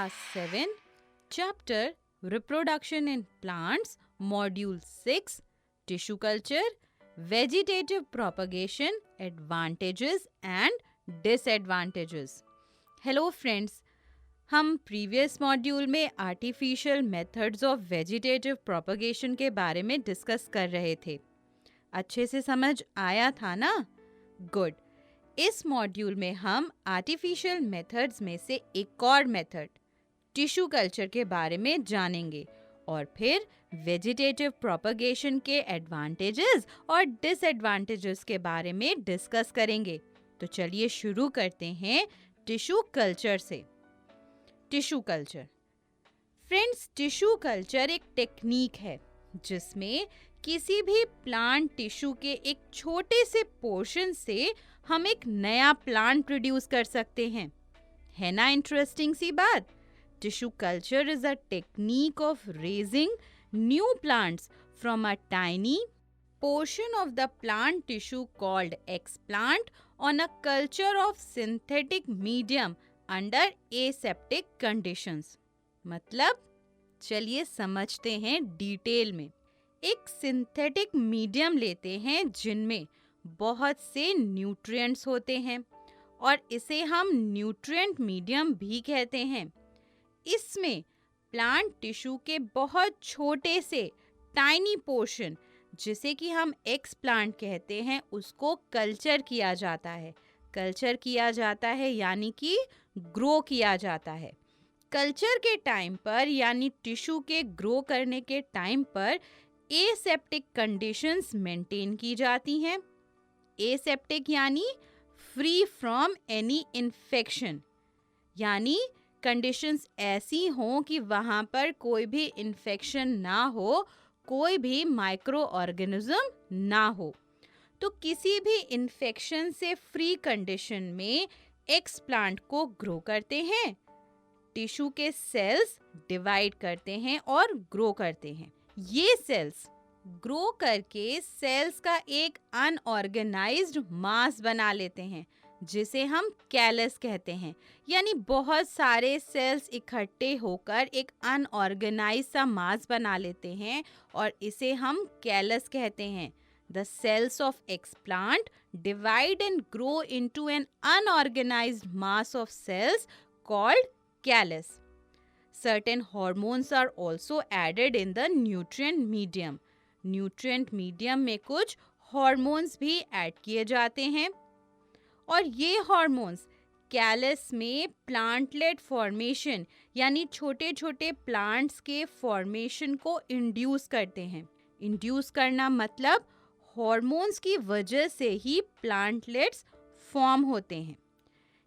Class 7, Chapter Reproduction in Plants, Module 6, Tissue Culture, Vegetative Propagation, Advantages and Disadvantages. Hello friends, हम previous module में artificial methods of vegetative propagation के बारे में discuss कर रहे थे. अच्छे से समझ आया था ना? गुड. इस मॉड्यूल में हम आर्टिफिशियल मेथड्स में से एक और मेथड टिश्यू कल्चर के बारे में जानेंगे और फिर वेजिटेटिव प्रोपगेशन के एडवांटेजेस और डिसएडवांटेजेस के बारे में डिस्कस करेंगे. तो चलिए शुरू करते हैं टिश्यू कल्चर से. Tissue culture. Friends, tissue culture एक टेक्निक है जिसमें किसी भी प्लांट टिश्यू के एक छोटे से पोर्शन से हम एक नया प्लांट प्रोड्यूस कर सकते हैं. है ना इंटरेस्टिंग सी बात? Tissue culture is a technique of raising new plants from a tiny portion of the plant tissue called explant on a culture of synthetic medium under aseptic conditions. मतलब चलिए समझते हैं डिटेल में. एक सिंथेटिक मीडियम लेते हैं जिनमें बहुत से न्यूट्रिएंट्स होते हैं और इसे हम न्यूट्रिएंट मीडियम भी कहते हैं. इसमें प्लांट टिश्यू के बहुत छोटे से टाइनी पोर्शन जिसे कि हम एक्सप्लांट कहते हैं उसको कल्चर किया जाता है. कल्चर किया जाता है यानी कि ग्रो किया जाता है. कल्चर के टाइम पर यानी टिश्यू के ग्रो करने के टाइम पर एसेप्टिक कंडीशंस मेंटेन की जाती हैं. एसेप्टिक यानी फ्री फ्रॉम एनी इन्फेक्शन, यानी कंडीशंस ऐसी हों कि वहाँ पर कोई भी इन्फेक्शन ना हो, कोई भी माइक्रो ऑर्गेनिज्म ना हो. तो किसी भी इन्फेक्शन से फ्री कंडीशन में एक्सप्लांट को ग्रो करते हैं. टिश्यू के सेल्स डिवाइड करते हैं और ग्रो करते हैं. ये सेल्स ग्रो करके सेल्स का एक अनऑर्गेनाइज्ड मास बना लेते हैं जिसे हम कैलस कहते हैं. यानी बहुत सारे सेल्स इकट्ठे होकर एक अनऑर्गेनाइज्ड सा मास बना लेते हैं और इसे हम कैलस कहते हैं. The cells of explant divide and grow into an unorganised mass of cells called callus. Certain hormones are also added in the nutrient medium. Nutrient medium में कुछ हार्मोन्स भी ऐड किए जाते हैं और ये हार्मोन्स कैलस में प्लांटलेट फॉर्मेशन यानी छोटे छोटे प्लांट्स के फॉर्मेशन को इंड्यूस करते हैं. इंड्यूस करना मतलब हार्मोन्स की वजह से ही प्लांटलेट्स फॉर्म होते हैं.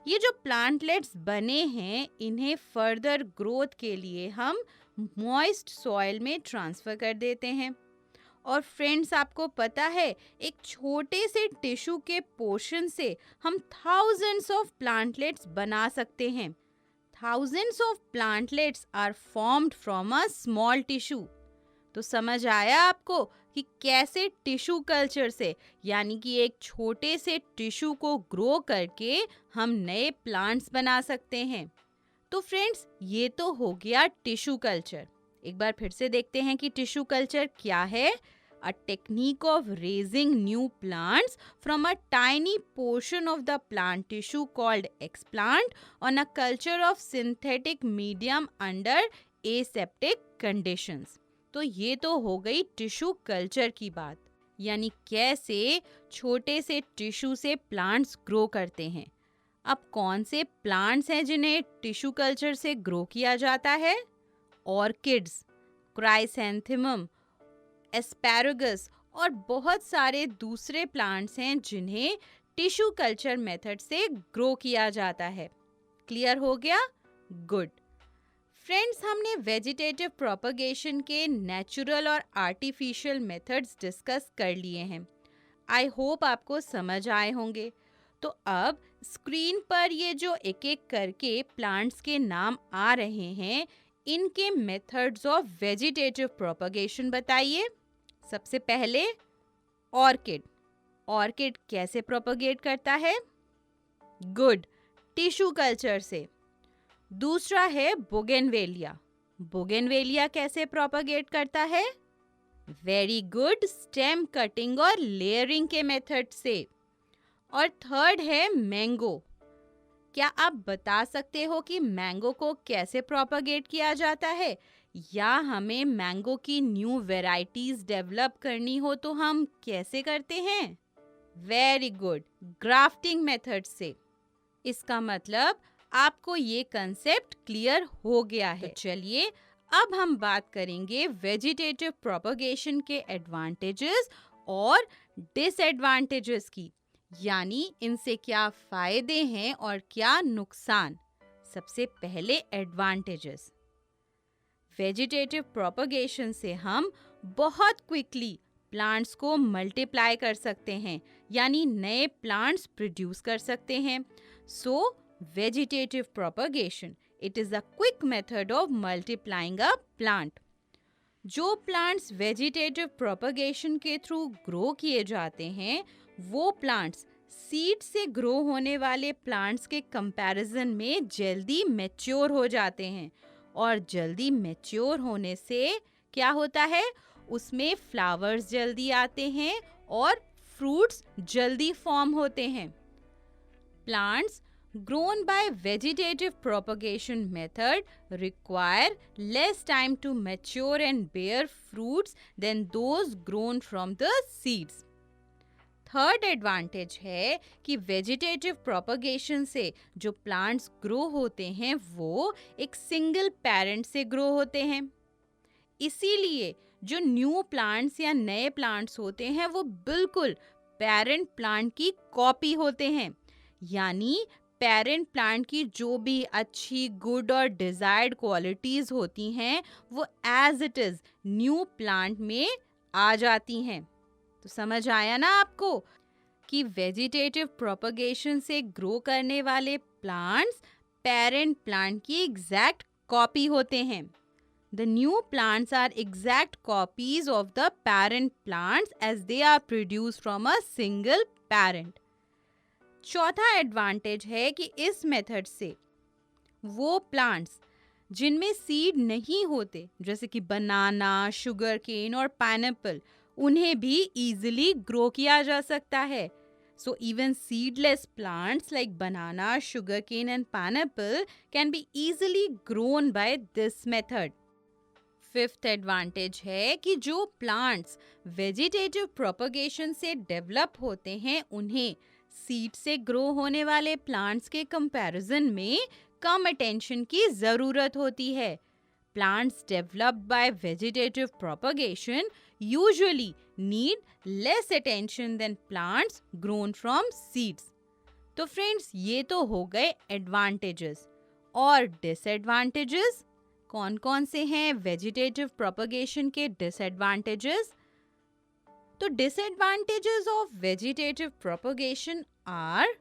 ये जो प्लांटलेट्स बने हैं इन्हें फर्दर ग्रोथ के लिए हम मॉइस्ट सॉइल में ट्रांसफ़र कर देते हैं. और फ्रेंड्स, आपको पता है एक छोटे से टिश्यू के पोर्शन से हम थाउजेंड्स ऑफ प्लांटलेट्स बना सकते हैं. Thousands of plantlets are formed from a small tissue. तो समझ आया आपको कि कैसे टिश्यू कल्चर से यानी कि एक छोटे से टिश्यू को ग्रो करके हम नए प्लांट्स बना सकते हैं. तो फ्रेंड्स, ये तो हो गया टिश्यू कल्चर. एक बार फिर से देखते हैं कि टिश्यू कल्चर क्या है. A technique of raising new plants from a tiny portion of the plant tissue called explant on a culture of synthetic medium under aseptic conditions. तो ये तो हो गई टिश्यू कल्चर की बात, यानी कैसे छोटे से टिश्यू से प्लांट्स ग्रो करते हैं. अब कौन से प्लांट्स हैं जिन्हें टिश्यू कल्चर से ग्रो किया जाता है? ऑर्किड्स, क्राइसैंथेमम, एस्पैरागस और बहुत सारे दूसरे प्लांट्स हैं जिन्हें टिश्यू कल्चर मेथड से ग्रो किया जाता है. क्लियर हो गया? गुड. फ्रेंड्स, हमने वेजिटेटिव प्रोपगेशन के नेचुरल और आर्टिफिशियल मेथड्स डिस्कस कर लिए हैं. आई होप आपको समझ आए होंगे. तो अब स्क्रीन पर ये जो एक एक करके प्लांट्स के नाम आ रहे हैं इनके मेथड्स ऑफ वेजिटेटिव प्रोपगेशन बताइए. सबसे पहले ऑर्किड. ऑर्किड कैसे प्रोपगेट करता है? गुड, टिश्यू कल्चर से. दूसरा है बोगेनवेलिया। बोगेनवेलिया कैसे प्रोपगेट करता है? वेरी गुड, स्टेम कटिंग और लेयरिंग के मेथड से। और थर्ड है मैंगो। क्या आप बता सकते हो कि मैंगो को कैसे प्रोपगेट किया जाता है, या हमें मैंगो की न्यू वैरायटीज डेवलप करनी हो तो हम कैसे करते हैं? वेरी गुड, ग्राफ्टिंग मेथड से। इसका मतलब आपको ये कंसेप्ट क्लियर हो गया है। तो चलिए अब हम बात करेंगे वेजिटेटिव प्रोपगेशन के एडवांटेजेस और डिसएडवांटेजेस की, यानी इनसे क्या फायदे हैं और क्या नुकसान। सबसे पहले एडवांटेजेस। वेजिटेटिव प्रोपगेशन से हम बहुत क्विकली प्लांट्स को मल्टीप्लाई कर सकते हैं, यानी नए प्लांट्स प्रोड्यूस कर सकते हैं। So vegetative propagation, it is a quick method of multiplying a plant. जो प्लांट्स वेजिटेटिव प्रोपगेशन के थ्रू ग्रो किए जाते हैं, वो प्लांट्स सीड से ग्रो होने वाले प्लांट्स के कंपैरिजन में जल्दी मैच्योर हो जाते हैं। और जल्दी मैच्योर होने से क्या होता है? उसमें फ्लावर्स जल्दी आते हैं और फ्रूट्स जल्दी फॉर्म होते हैं। Plants grown by vegetative propagation method require less time to mature and bear fruits than those grown from the seeds. Third advantage है कि वेजिटेटिव प्रोपगेशन से जो प्लांट्स ग्रो होते हैं वो एक सिंगल पेरेंट से ग्रो होते हैं। इसीलिए जो न्यू प्लांट्स या नए प्लांट्स होते हैं वो बिल्कुल पेरेंट प्लांट की कॉपी होते हैं, यानी पेरेंट प्लांट की जो भी अच्छी, गुड और डिजायर्ड क्वालिटीज होती हैं वो as it is new plant में आ जाती हैं। तो समझ आया ना आपको कि वेजिटेटिव प्रोपगेशन से ग्रो करने वाले प्लांट्स पेरेंट प्लांट की एग्जैक्ट कॉपी होते हैं। The new plants are exact copies of the parent plants as they are produced from a single parent. चौथा एडवांटेज है कि इस मेथड से वो प्लांट्स जिनमें सीड नहीं होते, जैसे कि बनाना, शुगर केन और पाइनएप्पल, उन्हें भी इजीली ग्रो किया जा सकता है। So even seedless plants like banana, sugarcane and pineapple can be easily grown by this method. Fifth advantage है कि जो प्लांट्स वेजिटेटिव प्रोपगेशन से डेवलप होते हैं उन्हें सीड से ग्रो होने वाले प्लांट्स के कंपैरिजन में कम अटेंशन की ज़रूरत होती है। Plants developed by vegetative propagation usually need less attention than plants grown from seeds. तो फ्रेंड्स, ये तो हो गए एडवांटेजेस। और डिसएडवांटेजेस कौन कौन से हैं वेजिटेटिव प्रोपगेशन के डिसएडवांटेजेस? तो disadvantages of vegetative propagation are,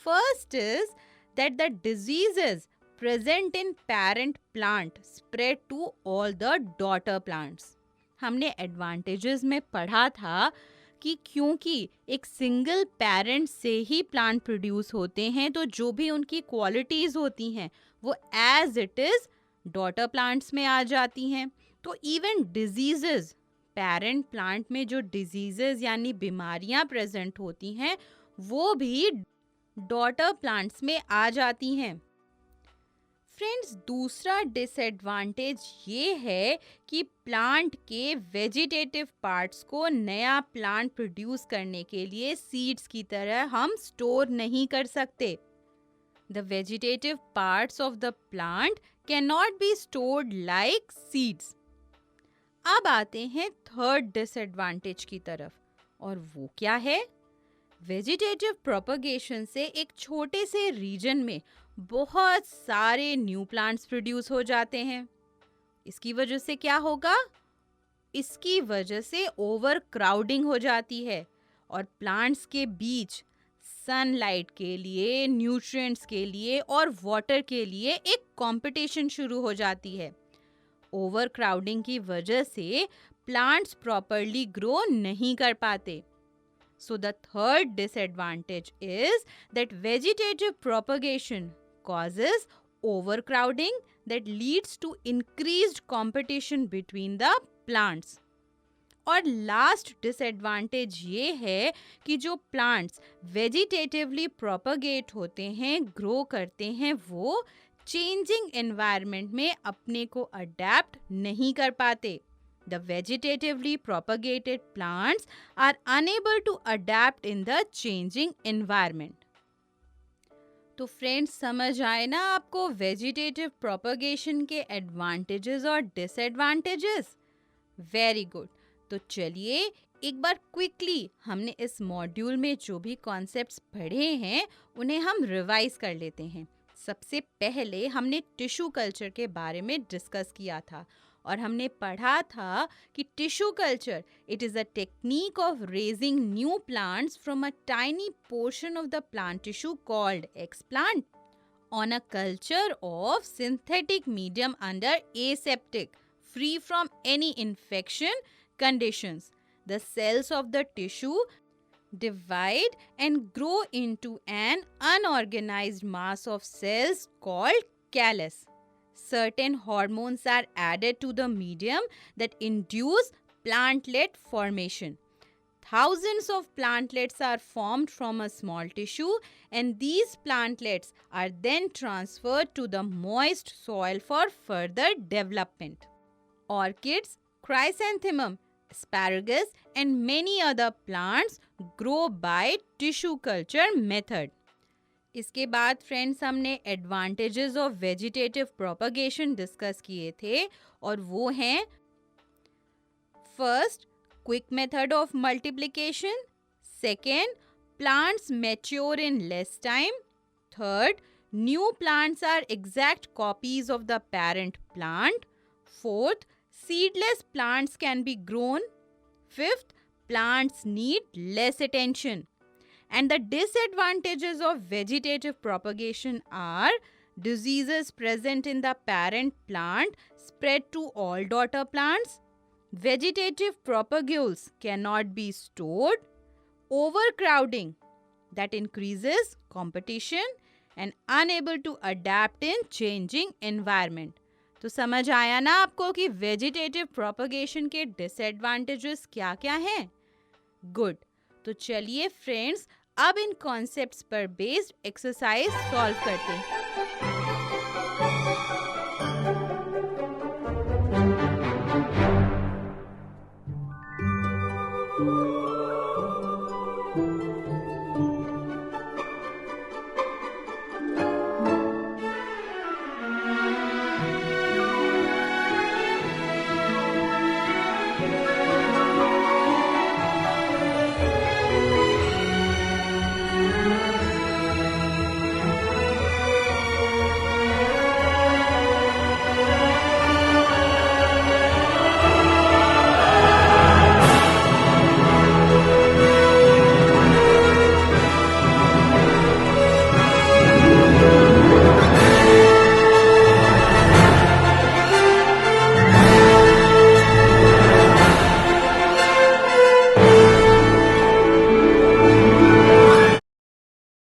first is that the diseases present in parent plant spread to all the daughter plants. हमने एडवांटेजेस में पढ़ा था कि क्योंकि एक सिंगल पेरेंट से ही प्लांट प्रोड्यूस होते हैं, तो जो भी उनकी क्वालिटीज होती हैं वो as it is daughter plants में आ जाती हैं। तो इवन डिजीजेस, पेरेंट प्लांट में जो डिजीजेस यानी बीमारियां प्रेजेंट होती हैं वो भी डॉटर प्लांट्स में आ जाती हैं। फ्रेंड्स, दूसरा डिसएडवांटेज ये है कि प्लांट के वेजिटेटिव पार्ट्स को नया प्लांट प्रोड्यूस करने के लिए सीड्स की तरह हम स्टोर नहीं कर सकते। The vegetative parts of the plant can not be stored like seeds. अब आते हैं थर्ड डिसएडवांटेज की तरफ, और वो क्या है? वेजिटेटिव प्रोपगेशन से एक छोटे से रीजन में बहुत सारे न्यू प्लांट्स प्रोड्यूस हो जाते हैं। इसकी वजह से क्या होगा? इसकी वजह से ओवर क्राउडिंग हो जाती है और प्लांट्स के बीच सनलाइट के लिए, न्यूट्रिएंट्स के लिए और वाटर के लिए एक कंपटीशन शुरू हो जाती है। ओवर क्राउडिंग की वजह से प्लांट्स प्रॉपरली ग्रो नहीं कर पाते। So the third disadvantage is that vegetative propagation causes overcrowding that leads to increased competition between the plants. और लास्ट डिसएडवांटेज ये है कि जो प्लांट्स वेजिटेटिवली प्रोपगेट होते हैं, ग्रो करते हैं, वो चेंजिंग एनवायरनमेंट में अपने को अडेप्ट नहीं कर पाते. The vegetatively propagated plants are unable to adapt in the changing environment. तो फ्रेंड्स, समझ आए ना आपको वेजिटेटिव प्रोपगेशन के एडवांटेजेस और डिसएडवांटेजेस? Very good. तो चलिए एक बार क्विकली हमने इस मॉड्यूल में जो भी कॉन्सेप्ट्स पढ़े हैं उन्हें हम रिवाइज कर लेते हैं. सबसे पहले हमने टिश्यू कल्चर के बारे में डिस्कस किया था और हमने पढ़ा था कि tissue culture it is a technique of raising new plants from a tiny portion of the plant tissue called explant on a culture of synthetic medium under aseptic free from any infection conditions. The cells of the tissue divide and grow into an unorganized mass of cells called callus. Certain hormones are added to the medium that induce plantlet formation. Thousands of plantlets are formed from a small tissue, and these plantlets are then transferred to the moist soil for further development. Orchids, chrysanthemum, asparagus and many other plants grow by tissue culture method. इसके बाद friends हमने advantages of vegetative propagation discuss किए थे और वो हैं first, quick method of multiplication. Second, plants mature in less time. Third, new plants are exact copies of the parent plant. Fourth, seedless plants can be grown. Fifth, plants need less attention. And the disadvantages of vegetative propagation are diseases present in the parent plant spread to all daughter plants. Vegetative propagules cannot be stored. Overcrowding that increases competition and unable to adapt in changing environment. तो समझ आया ना आपको कि vegetative propagation के disadvantages क्या क्या हैं? गुड. तो चलिए फ्रेंड्स अब इन कॉन्सेप्ट्स पर बेस्ड एक्सरसाइज सॉल्व करते हैं.